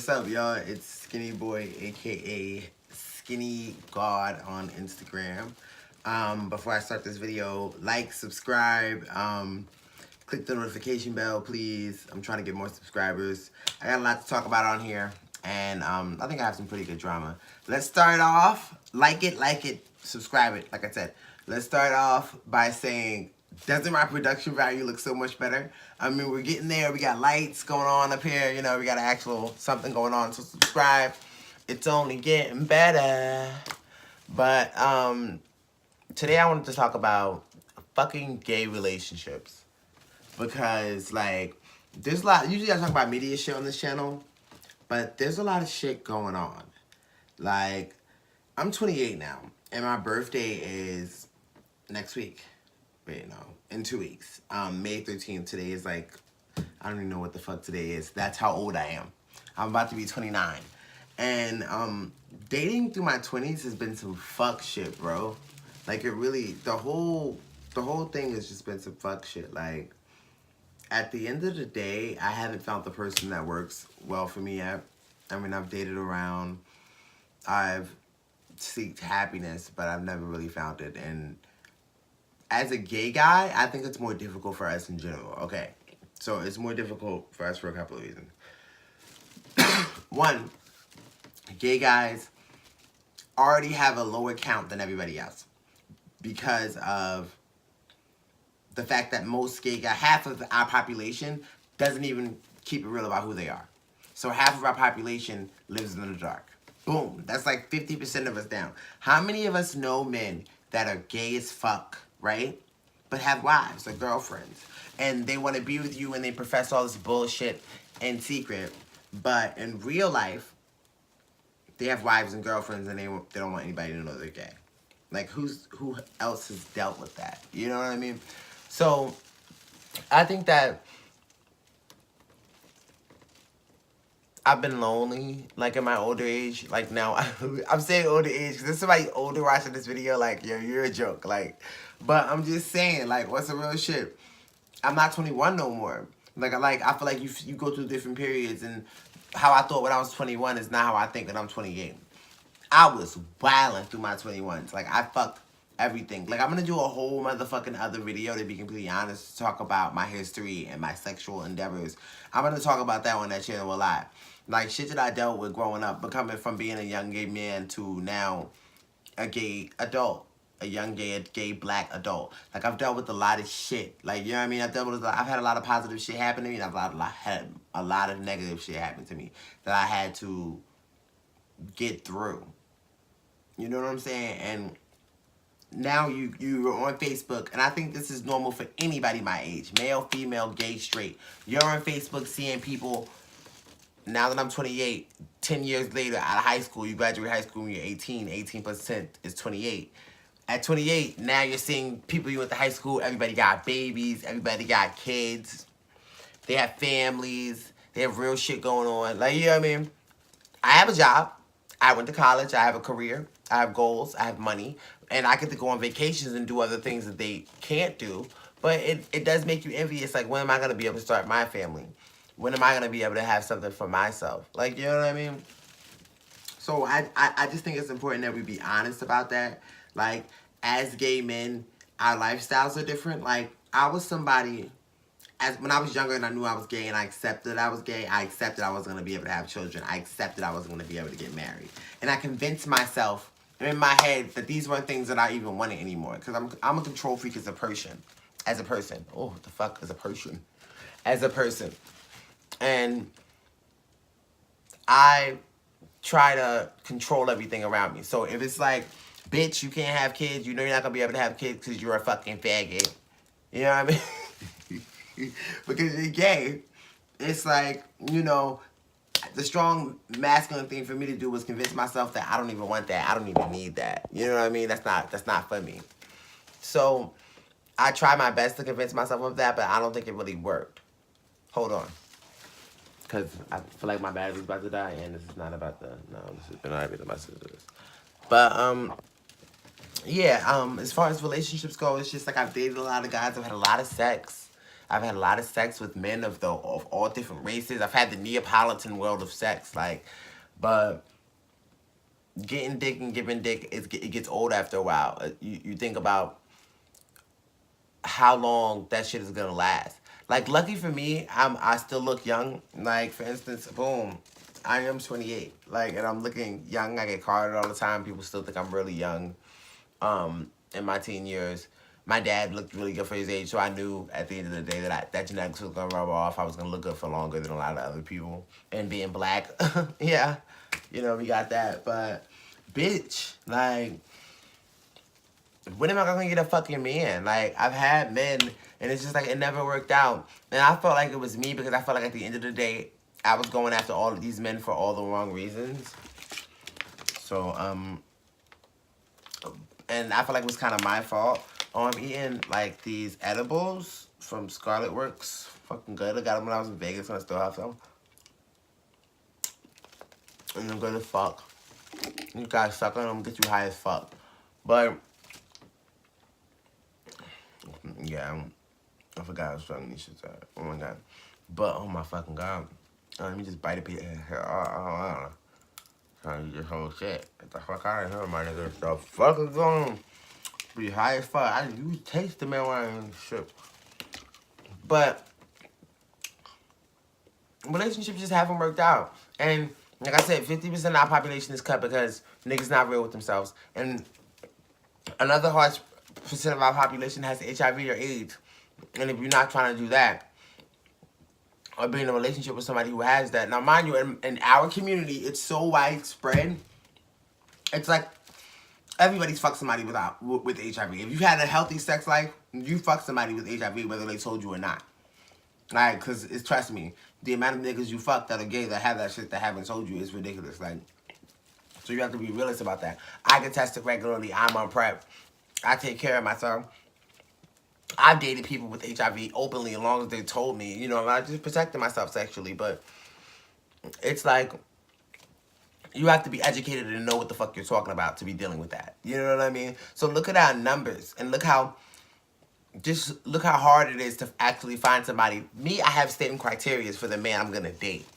What's up, y'all? It's Skinny Boy, aka Skinny God on Instagram. Before I start this video, like, subscribe, click the notification bell, please. I'm trying to get more subscribers. I got a lot to talk about on here, and I think I have some pretty good drama. Let's start off, like it, subscribe it, like I said. Let's start off by saying, doesn't my production value look so much better? I mean, we're getting there. We got lights going on up here. You know, we got actual something going on. So subscribe. It's only getting better. But today I wanted to talk about fucking gay relationships. Because, like, there's a lot. Usually I talk about media shit on this channel. But there's a lot of shit going on. Like, I'm 28 now. And my birthday is next week. Wait, no. In 2 weeks. May 13th. Today is like, I don't even know what the fuck today is. That's how old I am. I'm about to be 29. And dating through my 20s has been some fuck shit, bro. Like, it really, the whole thing has just been some fuck shit. Like, at the end of the day, I haven't found the person that works well for me yet. I mean, I've dated around. I've seeked happiness, but I've never really found it. And as a gay guy, I think it's more difficult for us in general. Okay, so it's more difficult for us for a couple of reasons. One, gay guys already have a lower count than everybody else because of the fact that most gay guys, half of our population doesn't even keep it real about who they are. So half of our population lives in the dark. Boom, that's like 50% of us down. How many of us know men that are gay as fuck, right? But have wives or girlfriends. And they want to be with you and they profess all this bullshit in secret. But in real life, they have wives and girlfriends and they don't want anybody to know they're gay. Like, who else has dealt with that? You know what I mean? So, I think that I've been lonely, like, in my older age. Like, now, I'm saying older age because there's somebody older watching this video, like, yo, you're a joke. Like, but I'm just saying, like, what's the real shit? I'm not 21 no more. Like, I feel like you go through different periods, and how I thought when I was 21 is not how I think when I'm 28. I was wilding through my 21s. Like, I fucked everything. Like, I'm gonna do a whole motherfucking other video, to be completely honest, to talk about my history and my sexual endeavors. I'm gonna talk about that on that channel a lot. Like, shit that I dealt with growing up, becoming from being a young gay man to now a gay adult. A young gay black adult. Like, I've dealt with a lot of shit. Like, you know what I mean? I've had a lot of positive shit happen to me, and I've had a lot of negative shit happen to me that I had to get through. You know what I'm saying? And now you're on Facebook, and I think this is normal for anybody my age. Male, female, gay, straight. You're on Facebook seeing people, now that I'm 28, 10 years later out of high school, you graduate high school when you're 18, 18% is 28. At 28, now you're seeing people you went to high school, everybody got babies, everybody got kids, they have families, they have real shit going on. Like, you know what I mean? I have a job, I went to college, I have a career, I have goals, I have money, and I get to go on vacations and do other things that they can't do, but it does make you envious. Like, when am I going to be able to start my family? When am I going to be able to have something for myself? Like, you know what I mean? So I just think it's important that we be honest about that. Like, as gay men, our lifestyles are different. Like, I was somebody, when I was younger and I knew I was gay and I accepted I was gay, I accepted I wasn't going to be able to have children. I accepted I wasn't going to be able to get married. And I convinced myself in my head that these weren't things that I even wanted anymore. Because I'm a control freak as a person. Oh, what the fuck is a person? As a person. And I try to control everything around me. So if it's like, bitch, you can't have kids, you know you're not going to be able to have kids because you're a fucking faggot. You know what I mean? Because you're gay. It's like, you know, the strong masculine thing for me to do was convince myself that I don't even want that. I don't even need that. You know what I mean? That's not for me. So I try my best to convince myself of that, but I don't think it really worked. Hold on. Because I feel like my battery's about to die, and this is not about the, no, this is not even the message of this. But, yeah, as far as relationships go, it's just like I've dated a lot of guys, I've had a lot of sex. I've had a lot of sex with men of all different races. I've had the Neapolitan world of sex, like, but getting dick and giving dick, it gets old after a while. You think about how long that shit is gonna last. Like, lucky for me, I still look young. Like, for instance, boom, I am 28. Like, and I'm looking young. I get carded all the time. People still think I'm really young. In my teen years, my dad looked really good for his age, so I knew at the end of the day that genetics was gonna rub off. I was gonna look good for longer than a lot of other people. And being black, yeah, you know, we got that. But, bitch, like, when am I gonna get a fucking man? Like, I've had men, and it's just like, it never worked out. And I felt like it was me because I felt like at the end of the day, I was going after all of these men for all the wrong reasons. So, and I feel like it was kind of my fault. Oh, I'm eating, like, these edibles from Scarlet Works. Fucking good. I got them when I was in Vegas, and I still have them. And they're good as fuck. You guys suck on them, get you high as fuck. But, yeah, I forgot how strong these shits are. Oh my god. But, oh my fucking god. Let me just bite a piece of here. I don't know. Trying to eat this whole shit. Get the fuck out of here, my nigga. The fuck is going on? Be high as fuck. You taste the marijuana and shit. But relationships just haven't worked out. And like I said, 50% of our population is cut because niggas not real with themselves. And another harsh percent of our population has HIV or AIDS. And if you're not trying to do that, or be in a relationship with somebody who has that. Now, mind you, in our community, it's so widespread. It's like everybody's fucked somebody with HIV. If you had a healthy sex life, you fuck somebody with HIV, whether they told you or not. Like, because, trust me, the amount of niggas you fuck that are gay that have that shit that haven't told you is ridiculous. Like, so you have to be realistic about that. I get tested regularly. I'm on PrEP. I take care of myself. I've dated people with HIV openly as long as they told me. You know, I just protected myself sexually. But it's like, you have to be educated and know what the fuck you're talking about to be dealing with that. You know what I mean? So look at our numbers and look how hard it is to actually find somebody. Me, I have certain criteria for the man I'm gonna date.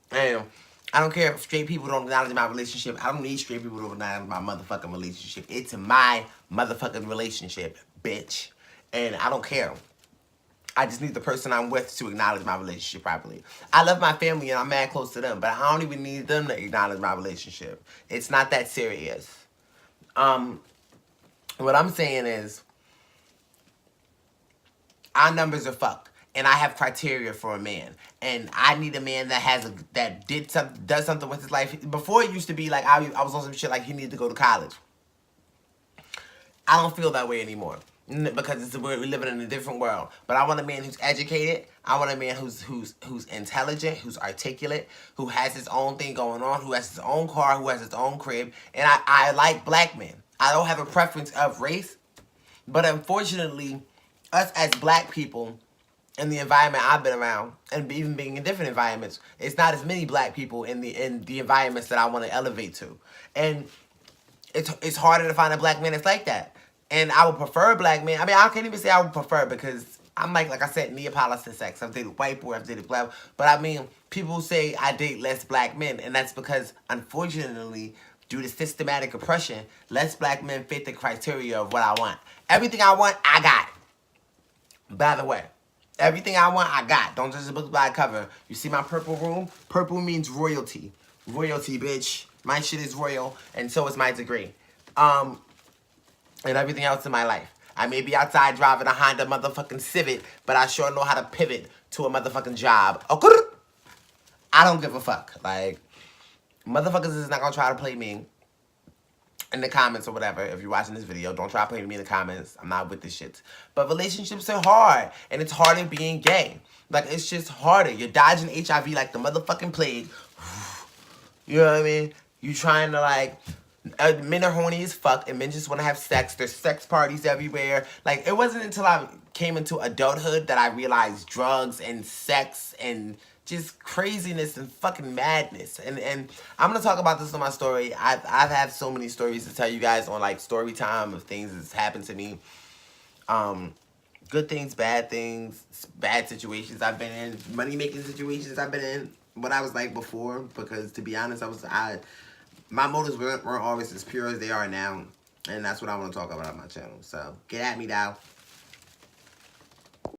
And I don't care if straight people don't acknowledge my relationship. I don't need straight people to acknowledge my motherfucking relationship. It's my motherfucking relationship, bitch. And I don't care. I just need the person I'm with to acknowledge my relationship properly. I love my family and I'm mad close to them, but I don't even need them to acknowledge my relationship. It's not that serious. What I'm saying is, our numbers are fucked, and I have criteria for a man, and I need a man that does something with his life. Before it used to be like I was on some shit like he needed to go to college. I don't feel that way anymore because we're living in a different world. But I want a man who's educated. I want a man who's intelligent, who's articulate, who has his own thing going on, who has his own car, who has his own crib. And I like black men. I don't have a preference of race, but unfortunately, us as black people in the environment I've been around, and even being in different environments, it's not as many black people in the environments that I want to elevate to. And it's harder to find a black man that's like that. And I would prefer a black man. I mean, I can't even say I would prefer because I'm like I said, Neapolitan sex. I've dated white boy, I've dated black. But I mean, people say I date less black men. And that's because, unfortunately, due to systematic oppression, less black men fit the criteria of what I want. Everything I want, I got. By the way, everything I want, I got. Don't judge the book by the cover. You see my purple room? Purple means royalty. Royalty, bitch. My shit is royal, and so is my degree. And everything else in my life. I may be outside driving a Honda motherfucking Civic, but I sure know how to pivot to a motherfucking job. Okay? I don't give a fuck. Like, motherfuckers is not gonna try to play me in the comments or whatever. If you're watching this video, don't try to play me in the comments. I'm not with this shit. But relationships are hard, and it's harder being gay. Like, it's just harder. You're dodging HIV like the motherfucking plague. You know what I mean? You trying to, like... men are horny as fuck, and men just want to have sex. There's sex parties everywhere. Like, it wasn't until I came into adulthood that I realized drugs and sex and just craziness and fucking madness. And I'm going to talk about this in my story. I've had so many stories to tell you guys on, like, story time of things that's happened to me. good things, bad situations I've been in, money making situations I've been in. What I was like before, because to be honest, my motives weren't always as pure as they are now, and that's what I want to talk about on my channel. So get at me, now.